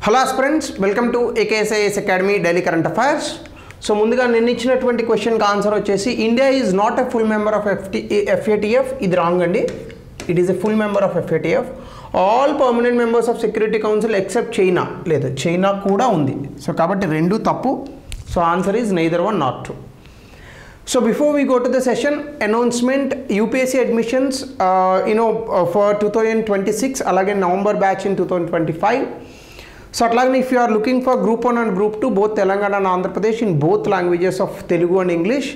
Hello friends, welcome to AKSIS academy daily current affairs. So ముందుగా నేను ఇచ్చినటువంటి క్వశ్చన్కి ఆన్సర్ వచ్చేసి India is not a full member of FATF. ఇది wrong అండి. It is a full member of FATF. All permanent members of security council except China. లేదు, China కూడా ఉంది. సో కాబట్టి రెండు తప్పు. So answer is neither one not true. So before we go to the session, announcement UPSC admissions for 2026 alage November batch in 2025. So atlagane if you are looking for group 1 and group 2 both Telangana and Andhra Pradesh in both languages of Telugu and English,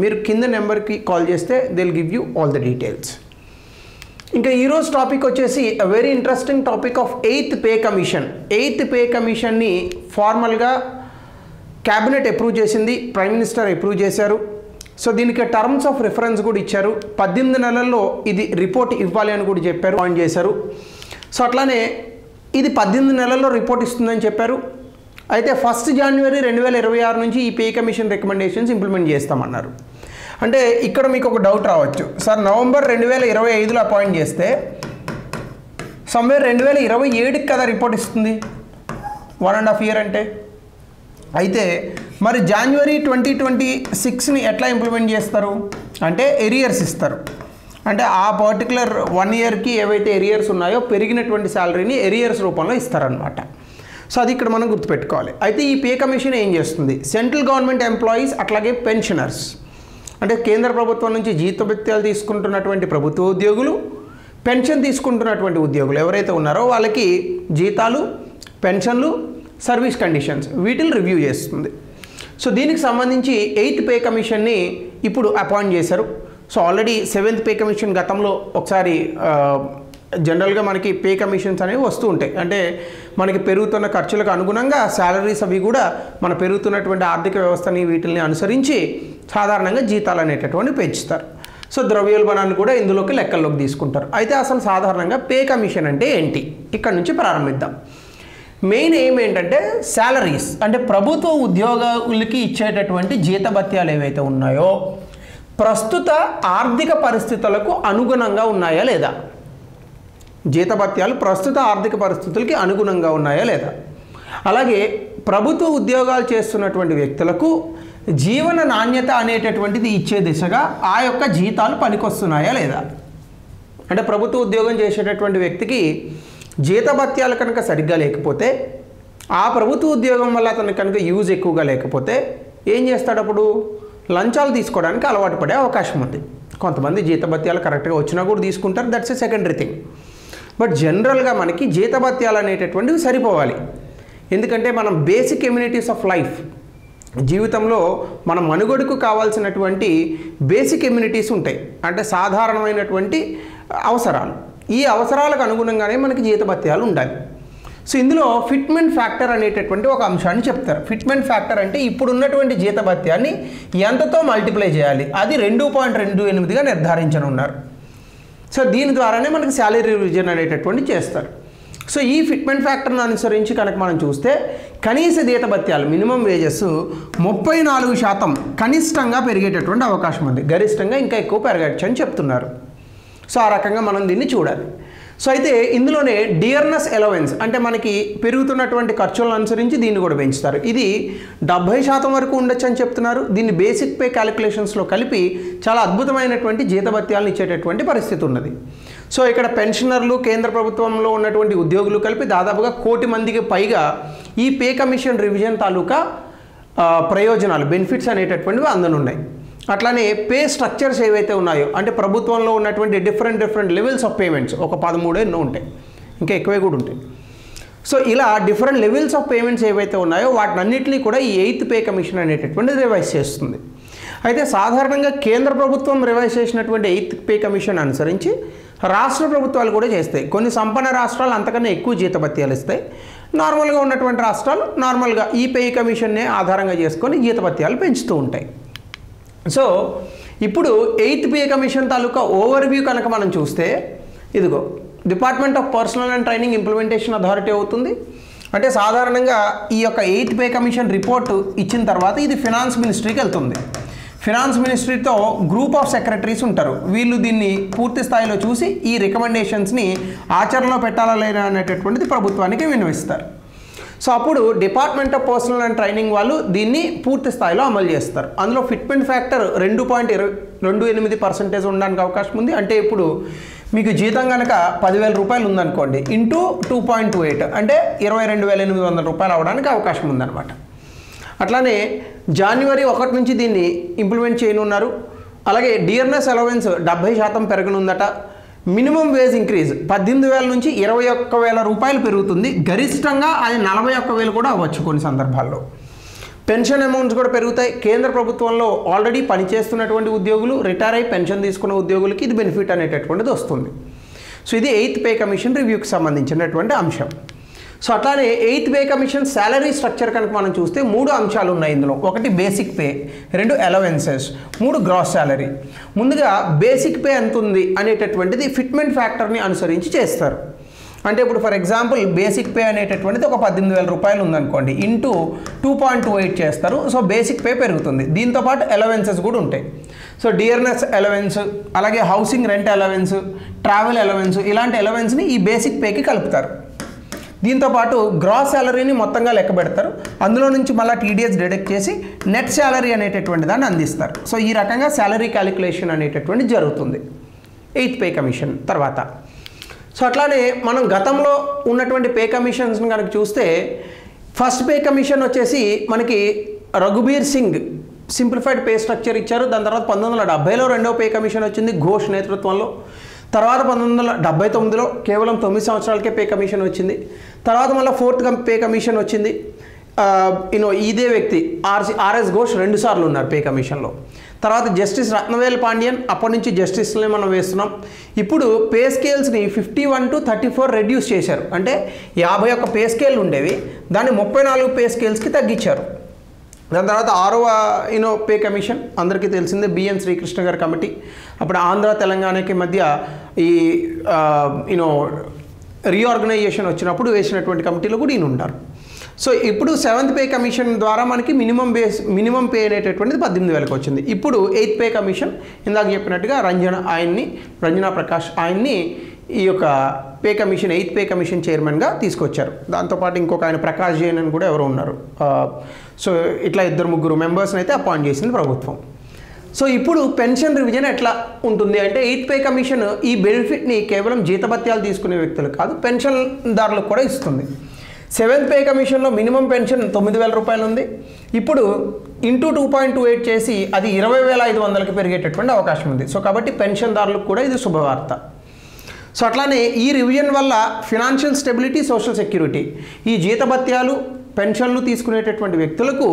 meer kinda number ki call cheste they'll give you all the details. Inka ee roju topic vachesi a very interesting topic of 8th pay commission. 8th pay commission ni formal ga cabinet approve chesindi, prime minister approve chesaru. So దీనికి terms of reference కూడా ఇచ్చారు. 18 నెలల్లో ఇది report ఇవ్వాలి అని కూడా చెప్పారు, point చేశారు. సో అట్లానే ఇది 18 నెలల్లో రిపోర్ట్ ఇస్తుందని చెప్పారు. అయితే 1 జనవరి 2026 నుంచి ఈ పే కమిషన్ రికమెండేషన్స్ ఇంప్లిమెంట్ చేస్తామన్నారు. అంటే ఇక్కడ మీకు ఒక డౌట్ రావచ్చు, సార్ నవంబర్ 2025లో అపాయింట్ చేస్తే సమ్వేర్ 2027కి కదా రిపోర్ట్ ఇస్తుంది, 1.5 year అంటే. అయితే మరి జనవరి 2026ని ఎట్లా ఇంప్లిమెంట్ చేస్తారు అంటే ఎరియర్స్ ఇస్తారు. అంటే ఆ పర్టికులర్ 1 yearకి ఏవైతే ఎరియర్స్ ఉన్నాయో పెరిగినటువంటి శాలరీని ఎరియర్స్ రూపంలో ఇస్తారనమాట. సో అది ఇక్కడ మనం గుర్తుపెట్టుకోవాలి. అయితే ఈ పే కమిషన్ ఏం చేస్తుంది, సెంట్రల్ గవర్నమెంట్ ఎంప్లాయీస్ అట్లాగే పెన్షనర్స్, అంటే కేంద్ర ప్రభుత్వం నుంచి జీతభత్యాలు తీసుకుంటున్నటువంటి ప్రభుత్వ ఉద్యోగులు, పెన్షన్ తీసుకుంటున్నటువంటి ఉద్యోగులు ఎవరైతే ఉన్నారో వాళ్ళకి జీతాలు, పెన్షన్లు, సర్వీస్ కండిషన్స్ వీటిని రివ్యూ చేస్తుంది. సో దీనికి సంబంధించి 8th పే కమిషన్ని ఇప్పుడు అపాయింట్ చేశారు. So already 7th pay commission గతంలో ఒకసారి జనరల్గా మనకి పే కమిషన్స్ అనేవి వస్తూ ఉంటాయి. అంటే మనకి పెరుగుతున్న ఖర్చులకు అనుగుణంగా శాలరీస్ అవి కూడా మన పెరుగుతున్నటువంటి ఆర్థిక వ్యవస్థని వీటిని అనుసరించి సాధారణంగా జీతాలు అనేటటువంటి పెంచుతారు. సో ద్రవ్యోల్బణాన్ని కూడా ఇందులోకి లెక్కల్లోకి తీసుకుంటారు. అయితే అసలు సాధారణంగా పే కమిషన్ అంటే ఏంటి, ఇక్కడ నుంచి ప్రారంభిద్దాం. మెయిన్ ఏం ఏంటంటే శాలరీస్, అంటే ప్రభుత్వ ఉద్యోగులకి ఇచ్చేటటువంటి జీతభత్యాలు ఏవైతే ఉన్నాయో ప్రస్తుత ఆర్థిక పరిస్థితులకు అనుగుణంగా ఉన్నాయా లేదా, జీతభత్యాలు ప్రస్తుత ఆర్థిక పరిస్థితులకి అనుగుణంగా ఉన్నాయా లేదా, అలాగే ప్రభుత్వ ఉద్యోగాలు చేస్తున్నటువంటి వ్యక్తులకు జీవన నాణ్యత అనేటటువంటిది ఇచ్చే దిశగా ఆ యొక్క జీతాలు పనికొస్తున్నాయా లేదా. అంటే ప్రభుత్వ ఉద్యోగం చేసేటటువంటి వ్యక్తికి జీతభత్యాలు కనుక సరిగ్గా లేకపోతే, ఆ ప్రభుత్వ ఉద్యోగం వల్ల అతనికి కనుక యూజ్ ఎక్కువగా లేకపోతే ఏం చేస్తాడు, అప్పుడు లంచాలు తీసుకోవడానికి అలవాటు పడే అవకాశం ఉంది. కొంతమంది జీతభత్యాలు కరెక్ట్గా వచ్చినా కూడా తీసుకుంటారు, that's a secondary thing. But జనరల్గా మనకి జీతభత్యాలు అనేటటువంటివి సరిపోవాలి. ఎందుకంటే మనం బేసిక్ ఎమ్యూనిటీస్ ఆఫ్ లైఫ్, జీవితంలో మన మనుగడకు కావాల్సినటువంటి బేసిక్ ఎమ్యూనిటీస్ ఉంటాయి, అంటే సాధారణమైనటువంటి అవసరాలు. ఈ అవసరాలకు అనుగుణంగానే మనకి జీతభత్యాలు ఉండాలి. సో ఇందులో ఫిట్మెంట్ ఫ్యాక్టర్ అనేటటువంటి ఒక అంశాన్ని చెప్తారు. ఫిట్మెంట్ ఫ్యాక్టర్ అంటే ఇప్పుడున్నటువంటి జీతభత్యాన్ని ఎంతతో మల్టిప్లై చేయాలి, అది 2.28గా నిర్ధారించనున్నారు. సో దీని ద్వారానే మనకి శాలరీ రివిజన్ అనేటటువంటి చేస్తారు. సో ఈ ఫిట్మెంట్ ఫ్యాక్టర్ని అనుసరించి కనుక మనం చూస్తే కనీస జీతభత్యాలు మినిమం వేజెస్ 34% కనిష్టంగా పెరిగేటటువంటి అవకాశం ఉంది, గరిష్టంగా ఇంకా ఎక్కువ పెరగచ్చు అని చెప్తున్నారు. సో ఆ రకంగా మనం దీన్ని చూడాలి. సో అయితే ఇందులోనే డియర్నెస్ అలవెన్స్, అంటే మనకి పెరుగుతున్నటువంటి ఖర్చులను అనుసరించి దీన్ని కూడా పెంచుతారు. ఇది 70% వరకు ఉండొచ్చు అని చెప్తున్నారు. దీన్ని బేసిక్ పే క్యాలిక్యులేషన్స్లో కలిపి చాలా అద్భుతమైనటువంటి జీతభత్యాలను ఇచ్చేటటువంటి పరిస్థితి ఉన్నది. సో ఇక్కడ పెన్షనర్లు, కేంద్ర ప్రభుత్వంలో ఉన్నటువంటి ఉద్యోగులు కలిపి దాదాపుగా 1 కోటి మందికి పైగా ఈ పే కమిషన్ రివిజన్ తాలూకా ప్రయోజనాలు, బెనిఫిట్స్ అనేటటువంటివి అందనున్నాయి. అట్లానే పే స్ట్రక్చర్స్ ఏవైతే ఉన్నాయో, అంటే ప్రభుత్వంలో ఉన్నటువంటి డిఫరెంట్ లెవెల్స్ ఆఫ్ పేమెంట్స్, ఒక 13 ఎన్నో ఉంటాయి, ఇంకా ఎక్కువే కూడా ఉంటాయి. సో ఇలా డిఫరెంట్ లెవెల్స్ ఆఫ్ పేమెంట్స్ ఏవైతే ఉన్నాయో వాటినన్నింటినీ కూడా ఈ 8th పే కమిషన్ అనేటటువంటిది రివైజ్ చేస్తుంది. అయితే సాధారణంగా కేంద్ర ప్రభుత్వం రివైజ్ చేసినటువంటి 8th పే కమిషన్ అనుసరించి రాష్ట్ర ప్రభుత్వాలు కూడా చేస్తాయి. కొన్ని సంపన్న రాష్ట్రాలు అంతకన్నా ఎక్కువ జీతభత్యాలు ఇస్తాయి. నార్మల్గా ఉన్నటువంటి రాష్ట్రాలు నార్మల్గా ఈ పే కమిషన్నే ఆధారంగా చేసుకొని జీతభత్యాలు పెంచుతూ ఉంటాయి. సో ఇప్పుడు 8th పే కమిషన్ తాలూకా ఓవర్వ్యూ కనుక మనం చూస్తే, ఇదిగో department of personal and training implementation authority అవుతుంది. అంటే సాధారణంగా ఈ యొక్క 8th పే కమిషన్ రిపోర్టు ఇచ్చిన తర్వాత ఇది ఫినాన్స్ మినిస్ట్రీకి వెళ్తుంది. ఫినాన్స్ మినిస్ట్రీతో గ్రూప్ ఆఫ్ సెక్రటరీస్ ఉంటారు. వీళ్ళు దీన్ని పూర్తి స్థాయిలో చూసి ఈ రికమెండేషన్స్ని ఆచరణలో పెట్టాలా లేదా అనేటటువంటిది ప్రభుత్వానికి విన్నవిస్తారు. సో అప్పుడు department of personal and training వాళ్ళు దీన్ని పూర్తి స్థాయిలో అమలు చేస్తారు. అందులో ఫిట్మెంట్ ఫ్యాక్టర్ 2.28% ఉండడానికి అవకాశం ఉంది. అంటే ఇప్పుడు మీకు జీతం కనుక 10,000 రూపాయలు ఉందనుకోండి, ఇంటూ 2.28 అంటే 22,800 రూపాయలు అవడానికి అవకాశం ఉందన్నమాట. అట్లానే జనవరి 1 నుంచి దీన్ని ఇంప్లిమెంట్ చేయనున్నారు. అలాగే డియర్నెస్ అలవెన్స్ 70% పెరగనుందట. మినిమం వేజ్ ఇంక్రీజ్ 18,000 నుంచి 21,000 రూపాయలు పెరుగుతుంది. గరిష్టంగా అది 41,000 కూడా అవ్వచ్చు కొన్ని సందర్భాల్లో. పెన్షన్ అమౌంట్స్ కూడా పెరుగుతాయి. కేంద్ర ప్రభుత్వంలో ఆల్రెడీ పనిచేస్తున్నటువంటి ఉద్యోగులు, రిటైర్ అయి పెన్షన్ తీసుకున్న ఉద్యోగులకి ఇది బెనిఫిట్ అనేటటువంటిది వస్తుంది. సో ఇది 8th పే కమిషన్ రివ్యూకి సంబంధించినటువంటి అంశం. సో అట్లానే 8th pay commission salary structure కనుక మనం చూస్తే 3 అంశాలు ఉన్నాయి ఇందులో. 1 basic pay, 2 allowances, 3 gross salary. ముందుగా బేసిక్ పే ఎంత ఉంది అనేటటువంటిది ఫిట్మెంట్ ఫ్యాక్టర్ని అనుసరించి చేస్తారు. అంటే ఇప్పుడు ఫర్ ఎగ్జాంపుల్ బేసిక్ పే అనేటటువంటిది ఒక 18,000 రూపాయలు ఉందనుకోండి, ఇంటూ 2.28 చేస్తారు. సో బేసిక్ పే పెరుగుతుంది. దీంతోపాటు అలవెన్సెస్ కూడా ఉంటాయి. సో డియర్నెస్ అలవెన్స్, అలాగే housing rent allowance, travel allowance, ఇలాంటి అలవెన్స్ని ఈ బేసిక్ పేకి కలుపుతారు. దీంతోపాటు గ్రాస్ శాలరీని మొత్తంగా లెక్క పెడతారు. అందులో నుంచి మళ్ళీ టీడీఎస్ డిడక్ట్ చేసి నెట్ శాలరీ అనేటటువంటి దాన్ని అందిస్తారు. సో ఈ రకంగా శాలరీ క్యాలిక్యులేషన్ అనేటటువంటి జరుగుతుంది 8th పే కమిషన్ తర్వాత. సో అట్లానే మనం గతంలో ఉన్నటువంటి పే కమిషన్స్ని కనుక చూస్తే, ఫస్ట్ పే కమిషన్ వచ్చేసి మనకి Raghubir Singh simplified pay structure ఇచ్చారు. దాని తర్వాత 1970లో 2వ పే కమిషన్ వచ్చింది ఘోష్ నేతృత్వంలో. తర్వాత 1979లో కేవలం 9 సంవత్సరాలకే పే కమిషన్ వచ్చింది. తర్వాత మళ్ళీ 4th పే కమిషన్ వచ్చింది. ఇదే వ్యక్తి ఆర్ఎస్ ఘోష్ 2 సార్లు ఉన్నారు పే కమిషన్లో. తర్వాత జస్టిస్ రత్నవేల్ పాండ్యన్, అప్పటి నుంచి జస్టిస్ని మనం వేస్తున్నాం. ఇప్పుడు పే స్కేల్స్ని 51 to 34 రెడ్యూస్ చేశారు. అంటే 51 పే స్కేల్ ఉండేవి, దాన్ని 34 పే స్కేల్స్కి తగ్గించారు. దాని తర్వాత 6వ పే కమిషన్ అందరికీ తెలిసిందే, బిఎన్ శ్రీకృష్ణ గారి కమిటీ. అప్పుడు ఆంధ్ర తెలంగాణకి మధ్య ఈ రీఆర్గనైజేషన్ వచ్చినప్పుడు వేసినటువంటి కమిటీలో కూడా ఈయన ఉంటారు. సో ఇప్పుడు 7th పే కమిషన్ ద్వారా మనకి మినిమం పే అనేటటువంటిది 18,000కి వచ్చింది. ఇప్పుడు 8th పే కమిషన్ ఇందాక చెప్పినట్టుగా రంజనా ప్రకాష్ ఆయన్ని ఈ యొక్క pay commission 8th pay commission చైర్మన్గా తీసుకొచ్చారు. దాంతోపాటు ఇంకొక ఆయన ప్రకాష్ జైన్ అని కూడా ఎవరు ఉన్నారు. సో ఇట్లా 2-3 మెంబర్స్ని అయితే అపాయింట్ చేసింది ప్రభుత్వం. సో ఇప్పుడు పెన్షన్ రివిజన్ ఎట్లా ఉంటుంది అంటే, 8th పే కమిషన్ ఈ బెనిఫిట్ని కేవలం జీతభత్యాలు తీసుకునే వ్యక్తులు కాదు, పెన్షన్దారులకు కూడా ఇస్తుంది. 7th పే కమిషన్లో మినిమం పెన్షన్ 9,000 రూపాయలు ఉంది. ఇప్పుడు ఇంటూ 2.28 చేసి అది 20,500కి పెరిగేటటువంటి అవకాశం ఉంది. సో కాబట్టి పెన్షన్దారులకు కూడా ఇది శుభవార్త. సో అట్లానే ఈ రివిజన్ వల్ల ఫినాన్షియల్ స్టెబిలిటీ, సోషల్ సెక్యూరిటీ, ఈ జీతభత్యాలు పెన్షన్లు తీసుకునేటటువంటి వ్యక్తులకు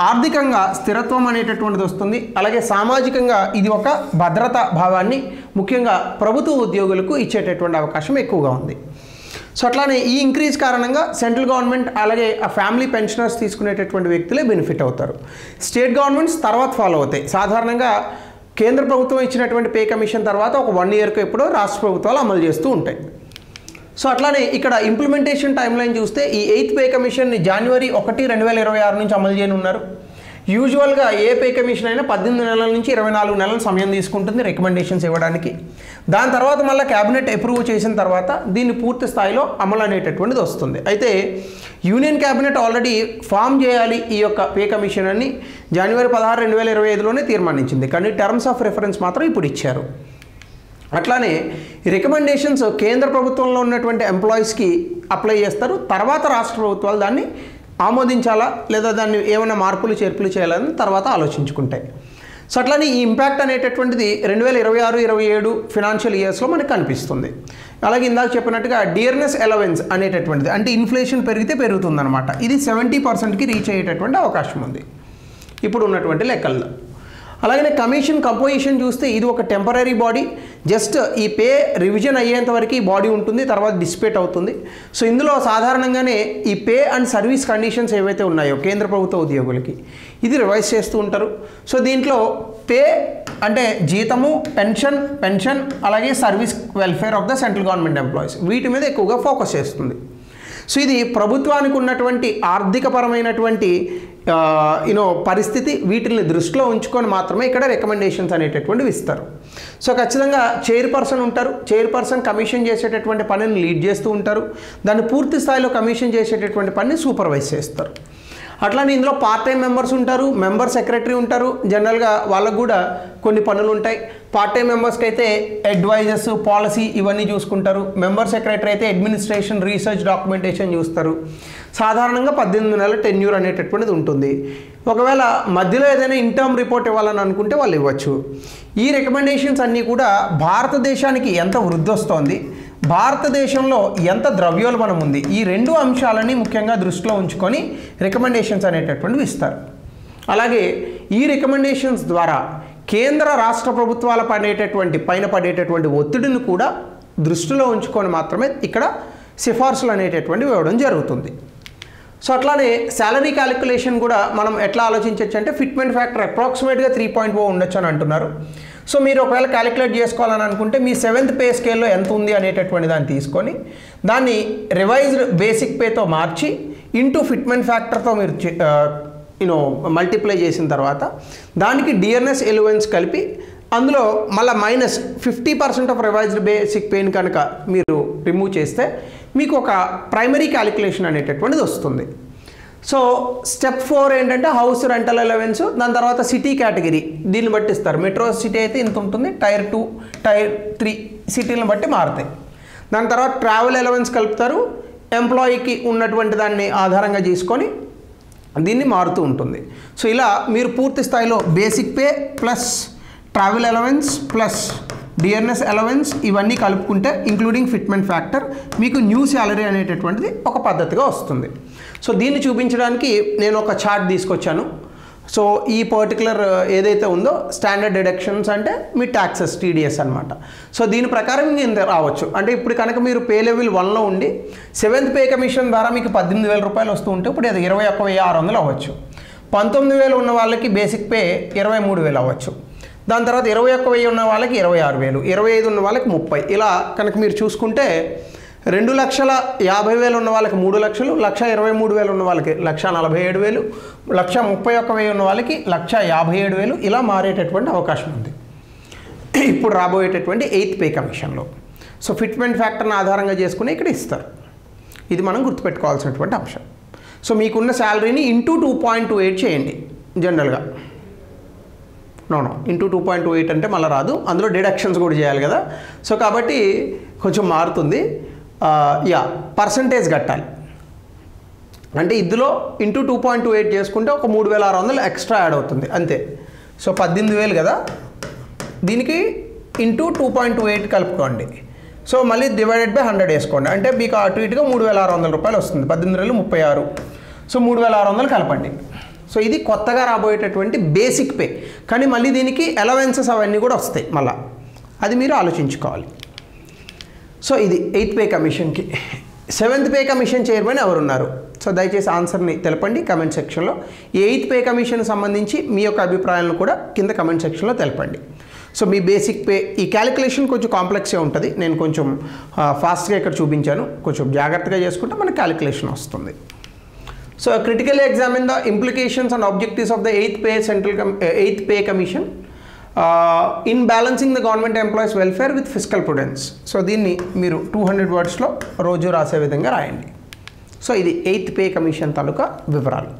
ఆర్థికంగా స్థిరత్వం అనేటటువంటిది వస్తుంది. అలాగే సామాజికంగా ఇది ఒక భద్రతా భావాన్ని ముఖ్యంగా ప్రభుత్వ ఉద్యోగులకు ఇచ్చేటటువంటి అవకాశం ఎక్కువగా ఉంది. సో అట్లానే ఈ ఇంక్రీజ్ కారణంగా సెంట్రల్ గవర్నమెంట్ అలాగే ఆ ఫ్యామిలీ పెన్షనర్స్ తీసుకునేటటువంటి వ్యక్తులే బెనిఫిట్ అవుతారు. స్టేట్ గవర్నమెంట్స్ తర్వాత ఫాలో అవుతాయి. సాధారణంగా కేంద్ర ప్రభుత్వం ఇచ్చినటువంటి పే కమిషన్ తర్వాత ఒక 1 ఇయర్కి ఎప్పుడో రాష్ట్ర ప్రభుత్వాలు అమలు చేస్తూ ఉంటాయి. సో అట్లానే ఇక్కడ ఇంప్లిమెంటేషన్ టైం లైన్ చూస్తే ఈ 8th పే కమిషన్ని జనవరి 1, 2026 నుంచి అమలు చేయనున్నారు. యూజువల్గా ఏ పే కమిషన్ అయినా 18 నెలల నుంచి 24 నెలల సమయం తీసుకుంటుంది రికమెండేషన్స్ ఇవ్వడానికి. దాని తర్వాత మళ్ళీ క్యాబినెట్ అప్రూవ్ చేసిన తర్వాత దీన్ని పూర్తి స్థాయిలో అమలు అనేటటువంటిది వస్తుంది. అయితే యూనియన్ క్యాబినెట్ ఆల్రెడీ ఫామ్ చేయాలి ఈ యొక్క పే కమిషన్ అని జనవరి 16, 2025లోనే తీర్మానించింది. కానీ టర్మ్స్ ఆఫ్ రెఫరెన్స్ మాత్రం ఇప్పుడు ఇచ్చారు. అట్లానే రికమెండేషన్స్ కేంద్ర ప్రభుత్వంలో ఉన్నటువంటి ఎంప్లాయీస్కి అప్లై చేస్తారు. తర్వాత రాష్ట్ర ప్రభుత్వాలు దాన్ని ఆమోదించాలా లేదా దాన్ని ఏమైనా మార్పులు చేర్పులు చేయాలని తర్వాత ఆలోచించుకుంటాయి. సో అట్లానే ఈ ఇంపాక్ట్ అనేటటువంటిది 2026-27 ఫినాన్షియల్ ఇయర్స్లో మనకు కనిపిస్తుంది. అలాగే ఇందాక చెప్పినట్టుగా డియర్నెస్ అలవెన్స్ అనేటటువంటిది అంటే ఇన్ఫ్లేషన్ పెరిగితే పెరుగుతుందన్నమాట. ఇది 70%కి రీచ్ అయ్యేటటువంటి అవకాశం ఉంది ఇప్పుడు ఉన్నటువంటి లెక్కల్లో. అలాగే కమిషన్ కంపోజిషన్ చూస్తే ఇది ఒక టెంపరీ బాడీ, జస్ట్ ఈ పే రివిజన్ అయ్యేంత వరకు ఈ బాడీ ఉంటుంది, తర్వాత డిస్పేట్ అవుతుంది. సో ఇందులో సాధారణంగానే ఈ పే అండ్ సర్వీస్ కండిషన్స్ ఏవైతే ఉన్నాయో కేంద్ర ప్రభుత్వ ఉద్యోగులకి ఇది రివైజ్ చేస్తూ ఉంటారు. సో దీంట్లో పే అంటే జీతము, పెన్షన్ అలాగే service welfare of the central government employees వీటి మీద ఎక్కువగా ఫోకస్ చేస్తుంది. సో ఇది ప్రభుత్వానికి ఉన్నటువంటి ఆర్థికపరమైనటువంటి పరిస్థితి, వీటిని దృష్టిలో ఉంచుకొని మాత్రమే ఇక్కడ రికమెండేషన్స్ అనేటటువంటివి ఇస్తారు. సో ఖచ్చితంగా చైర్పర్సన్ ఉంటారు. చైర్పర్సన్ కమిషన్ చేసేటటువంటి పనిని లీడ్ చేస్తూ ఉంటారు. దాన్ని పూర్తి స్థాయిలో కమిషన్ చేసేటటువంటి పనిని సూపర్వైజ్ చేస్తారు. అట్లానే ఇందులో పార్ట్ టైం మెంబర్స్ ఉంటారు, మెంబర్ సెక్రటరీ ఉంటారు. జనరల్గా వాళ్ళకు కూడా కొన్ని పనులు ఉంటాయి. పార్ట్ టైం మెంబర్స్కి అయితే అడ్వైజర్స్, పాలసీ ఇవన్నీ చూసుకుంటారు. మెంబర్ సెక్రటరీ అయితే అడ్మినిస్ట్రేషన్, రీసెర్చ్, డాక్యుమెంటేషన్ చూస్తారు. సాధారణంగా 18 నెలల టెన్యూర్ అనేటటువంటిది ఉంటుంది. ఒకవేళ మధ్యలో ఏదైనా ఇంటర్మ్ రిపోర్ట్ ఇవ్వాలని అనుకుంటే వాళ్ళు ఇవ్వచ్చు. ఈ రికమెండేషన్స్ అన్నీ కూడా భారతదేశానికి ఎంత వృద్ధి వస్తోంది, భారతదేశంలో ఎంత ద్రవ్యోల్బణం ఉంది, ఈ రెండు అంశాలని ముఖ్యంగా దృష్టిలో ఉంచుకొని రికమెండేషన్స్ అనేటటువంటివి ఇస్తారు. అలాగే ఈ రికమెండేషన్స్ ద్వారా కేంద్ర రాష్ట్ర ప్రభుత్వాల పైన పడేటటువంటి ఒత్తిడిని కూడా దృష్టిలో ఉంచుకొని మాత్రమే ఇక్కడ సిఫార్సులు అనేటటువంటివి ఇవ్వడం జరుగుతుంది. సో అట్లానే శాలరీ క్యాలిక్యులేషన్ కూడా మనం ఎట్లా ఆలోచించవచ్చు అంటే ఫిట్మెంట్ ఫ్యాక్టర్ అప్రాక్సిమేట్గా 3.0 ఉండొచ్చు అని అంటున్నారు. సో మీరు ఒకవేళ క్యాలిక్యులేట్ చేసుకోవాలని అనుకుంటే మీ 7th పే స్కేల్లో ఎంత ఉంది అనేటటువంటి దాన్ని తీసుకొని దాన్ని రివైజ్డ్ బేసిక్ పేతో మార్చి ఇంటూ ఫిట్మెంట్ ఫ్యాక్టర్తో మీరు మల్టిప్లై చేసిన తర్వాత దానికి డిఆర్ఎస్ ఎలివెన్స్ కలిపి అందులో మళ్ళీ -50% ఆఫ్ రివైజ్డ్ బేసిక్ పేని కనుక మీరు రిమూవ్ చేస్తే మీకు ఒక ప్రైమరీ క్యాలిక్యులేషన్ అనేటటువంటిది వస్తుంది. సో స్టెప్ 4 ఏంటంటే హౌస్ రెంటల్ అలవెన్స్, దాని తర్వాత సిటీ కేటగిరీ దీన్ని బట్టి ఇస్తారు. మెట్రో సిటీ అయితే ఇంత ఉంటుంది, టైర్ 2, టైర్ 3 సిటీలను బట్టి మారుతాయి. దాని తర్వాత ట్రావెల్ అలవెన్స్ కలుపుతారు, ఎంప్లాయీకి ఉన్నటువంటి దాన్ని ఆధారంగా తీసుకొని దీన్ని మారుతూ ఉంటుంది. సో ఇలా మీరు పూర్తి స్థాయిలో basic pay plus travel allowance plus DRS allowance ఇవన్నీ కలుపుకుంటే ఇంక్లూడింగ్ ఫిట్మెంట్ ఫ్యాక్టర్ మీకు న్యూ శాలరీ అనేటటువంటిది ఒక పద్ధతిగా వస్తుంది. సో దీన్ని చూపించడానికి నేను ఒక చార్ట్ తీసుకొచ్చాను. సో ఈ పర్టికులర్ ఏదైతే ఉందో స్టాండర్డ్ డిడక్షన్స్ అంటే మీ ట్యాక్సెస్, టీడీఎస్ అనమాట. సో దీని ప్రకారం ఇంత రావచ్చు. అంటే ఇప్పుడు కనుక మీరు పే లెవెల్ 1లో ఉండి 7th పే కమిషన్ ద్వారా మీకు 18,000 రూపాయలు వస్తూ ఉంటే ఇప్పుడు అది 21,600 అవ్వచ్చు. 19,000 ఉన్న వాళ్ళకి బేసిక్ పే 23,000 అవ్వచ్చు. దాని తర్వాత 21,000 ఉన్న వాళ్ళకి 26,000, 25 ఉన్న వాళ్ళకి 30. ఇలా కనుక మీరు చూసుకుంటే 2,50,000 ఉన్న వాళ్ళకి 3 లక్షలు, 1,23,000 ఉన్న వాళ్ళకి 1,47,000, 1,31,000 ఉన్న వాళ్ళకి 1,57,000 ఇలా మారేటటువంటి అవకాశం ఉంది ఇప్పుడు రాబోయేటటువంటి 8th పే కమిషన్లో. సో ఫిట్మెంట్ ఫ్యాక్టర్ని ఆధారంగా చేసుకుని ఇక్కడ ఇస్తారు. ఇది మనం గుర్తుపెట్టుకోవాల్సినటువంటి అంశం. సో మీకున్న శాలరీని ఇంటూ 2.28 చేయండి. జనరల్గా ఇంటూ 2.28 అంటే మళ్ళీ రాదు, అందులో డిడక్షన్స్ కూడా చేయాలి కదా. సో కాబట్టి కొంచెం మారుతుంది. పర్సంటేజ్ కట్టాలి. అంటే ఇందులో ఇంటూ 2.28 చేసుకుంటే ఒక 3,600 ఎక్స్ట్రా యాడ్ అవుతుంది అంతే. సో 18,000 కదా, దీనికి ఇంటూ 2.28 కలుపుకోండి. సో మళ్ళీ డివైడెడ్ బై 100 వేసుకోండి. అంటే మీకు అటు ఇటుగా 3,600 రూపాయలు వస్తుంది. 18,36. సో 3,600 కలపండి. సో ఇది కొత్తగా రాబోయేటటువంటి బేసిక్ పే. కానీ మళ్ళీ దీనికి అలవెన్సెస్ అవన్నీ కూడా వస్తాయి మళ్ళీ, అది మీరు ఆలోచించుకోవాలి. సో ఇది 8th పే కమిషన్కి. 7th పే కమిషన్ చైర్మన్ ఎవరున్నారు? సో దయచేసి ఆన్సర్ని తెలపండి కమెంట్ సెక్షన్లో. ఈ 8th పే కమిషన్ సంబంధించి మీ యొక్క అభిప్రాయాలను కూడా కింద కమెంట్ సెక్షన్లో తెలపండి. సో మీ బేసిక్ పే ఈ క్యాలిక్యులేషన్ కొంచెం కాంప్లెక్స్గా ఉంటుంది. నేను కొంచెం ఫాస్ట్గా ఇక్కడ చూపించాను. కొంచెం జాగ్రత్తగా చేసుకుంటే మనకి క్యాలిక్యులేషన్ వస్తుంది. So critically examine the implications and objectives of the 8th pay commission in balancing the government employees welfare with fiscal prudence. So దీన్ని మీరు 200 wordsలో రోజు రాసే విధంగా రాయండి. సో ఇది 8th పే కమిషన్ తాలూకా వివరాలు.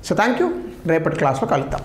So thank you. రేపటి క్లాస్లో కలుద్దాం.